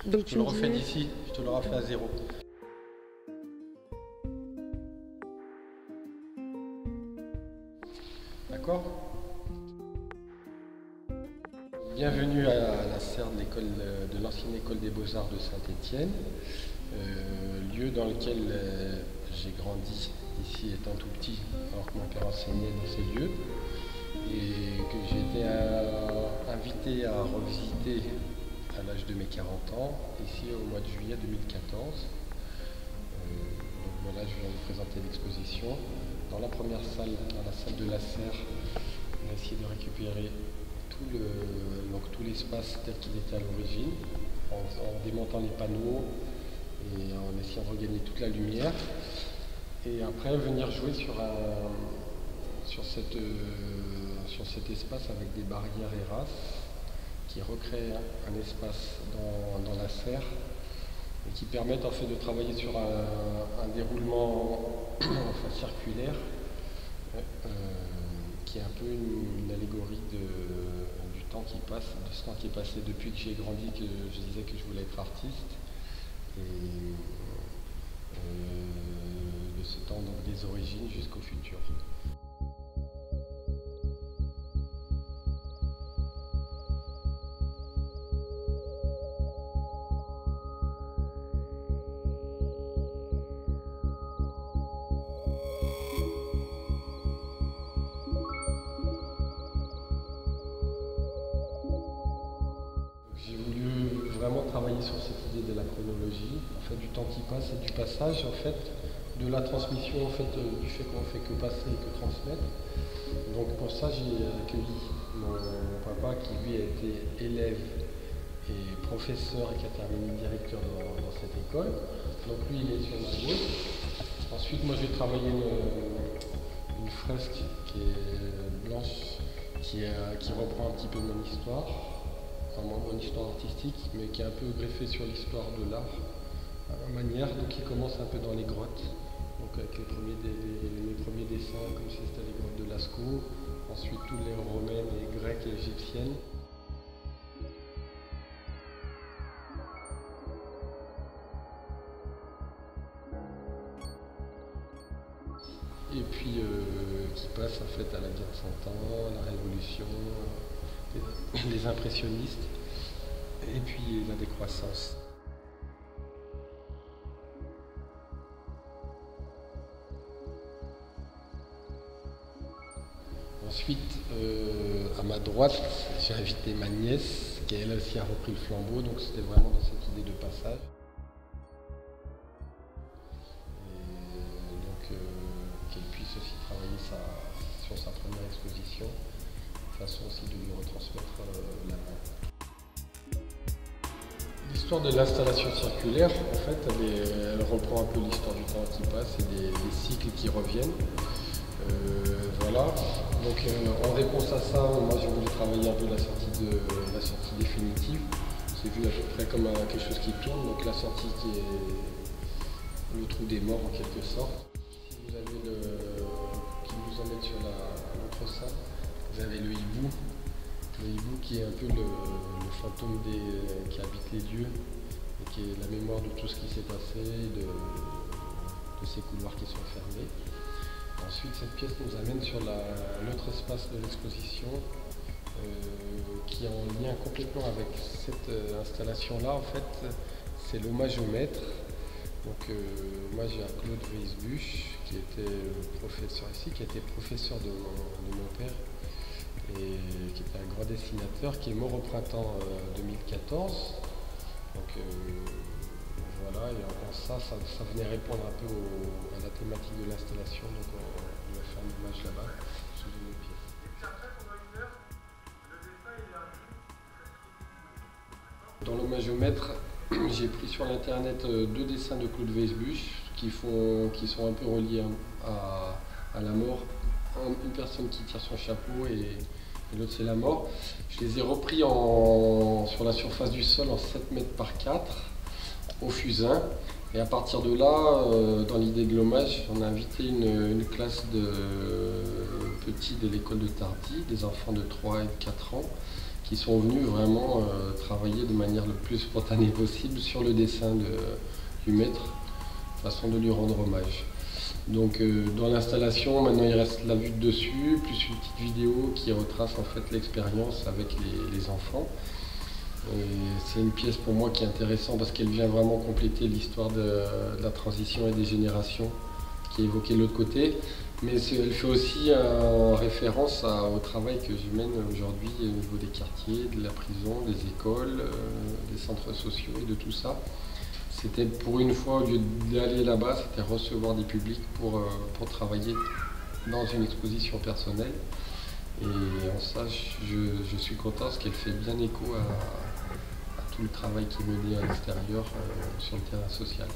Donc Je te le refais d'ici, je te le refais à 0. D'accord? Bienvenue à la serre de l'ancienne école des Beaux-Arts de Saint-Étienne, lieu dans lequel j'ai grandi ici étant tout petit, alors que mon père enseignait dans ces lieux, et que j'ai été invité à revisiter à l'âge de mes 40 ans, ici au mois de juillet 2014. Donc voilà, je viens vous présenter l'exposition. Dans la première salle, dans la salle de la serre, on a essayé de récupérer tout l'espace tel qu'il était à l'origine, en démontant les panneaux et en essayant de regagner toute la lumière. Et après venir jouer sur cet espace avec des barrières Eras qui recréent un espace dans la serre et qui permettent en fait de travailler sur un déroulement enfin, circulaire qui est un peu une allégorie du temps qui passe, de ce temps qui est passé depuis que j'ai grandi, que je disais que je voulais être artiste, et de ce temps donc, des origines jusqu'au futur. J'ai voulu vraiment travailler sur cette idée de la chronologie, en fait, du temps qui passe et du passage, en fait, de la transmission, en fait, du fait qu'on ne fait que passer et que transmettre. Donc pour ça, j'ai accueilli mon papa qui lui a été élève et professeur et qui a terminé directeur dans cette école. Donc lui, il est sur ma gauche. Ensuite, moi, j'ai travaillé une fresque qui est blanche, qui reprend un petit peu mon histoire. Mon histoire artistique, mais qui est un peu greffée sur l'histoire de l'art à ma manière, donc qui commence un peu dans les grottes, donc avec mes premiers dessins, comme si c'était les grottes de Lascaux, ensuite toutes les romaines et grecques et égyptiennes. Et puis qui passe en fait à la guerre de 100 ans, à la Révolution, les impressionnistes, et puis la décroissance. Ensuite, à ma droite, j'ai invité ma nièce, qui elle aussi a repris le flambeau, donc c'était vraiment dans cette idée de passage. Et donc, qu'elle puisse aussi travailler sur sa première exposition, façon aussi de lui retransmettre la main. L'histoire de l'installation circulaire, en fait, elle reprend un peu l'histoire du temps qui passe et des cycles qui reviennent. Voilà. Donc en réponse à ça, moi j'ai voulu travailler un peu la sortie définitive. C'est vu à peu près comme quelque chose qui tourne, donc la sortie qui est le trou des morts en quelque sorte. Si vous avez qui nous emmène sur l'autre salle, vous avez le hibou. Le hibou qui est un peu le fantôme qui habite les lieux et qui est la mémoire de tout ce qui s'est passé, de ces couloirs qui sont fermés. Ensuite, cette pièce nous amène sur l'autre espace de l'exposition qui est en lien complètement avec cette installation-là. En fait, c'est l'hommage au maître. Donc, hommage à Claude Weisbuch, qui était professeur ici, qui était professeur de mon père et qui était un grand dessinateur, qui est mort au printemps 2014. Donc, voilà, et en ça venait répondre un peu à la thématique de l'installation, donc on va faire un hommage là-bas, sous une autre pièce. Et puis après, pendant une heure, le dessin il est un Dans l'hommage au maître, j'ai pris sur l'internet 2 dessins de Claude Weisbuch qui sont un peu reliés à la mort. Une personne qui tire son chapeau et l'autre c'est la mort. Je les ai repris sur la surface du sol en 7 mètres par 4. Au fusain, et à partir de là, dans l'idée de l'hommage, on a invité une classe de petits de l'école de Tardy, des enfants de 3 et de 4 ans, qui sont venus vraiment travailler de manière le plus spontanée possible sur le dessin du maître, façon de lui rendre hommage. Donc dans l'installation, maintenant il reste la vue de dessus, plus une petite vidéo qui retrace en fait l'expérience avec les enfants. C'est une pièce pour moi qui est intéressante parce qu'elle vient vraiment compléter l'histoire de la transition et des générations qui est évoquée de l'autre côté. Mais elle fait aussi référence au travail que je mène aujourd'hui au niveau des quartiers, de la prison, des écoles, des centres sociaux et de tout ça. C'était pour une fois, au lieu d'aller là-bas, c'était recevoir des publics pour travailler dans une exposition personnelle. Et en ça, je suis content parce qu'elle fait bien écho à tout le travail qui est mené à l'extérieur sur le terrain social.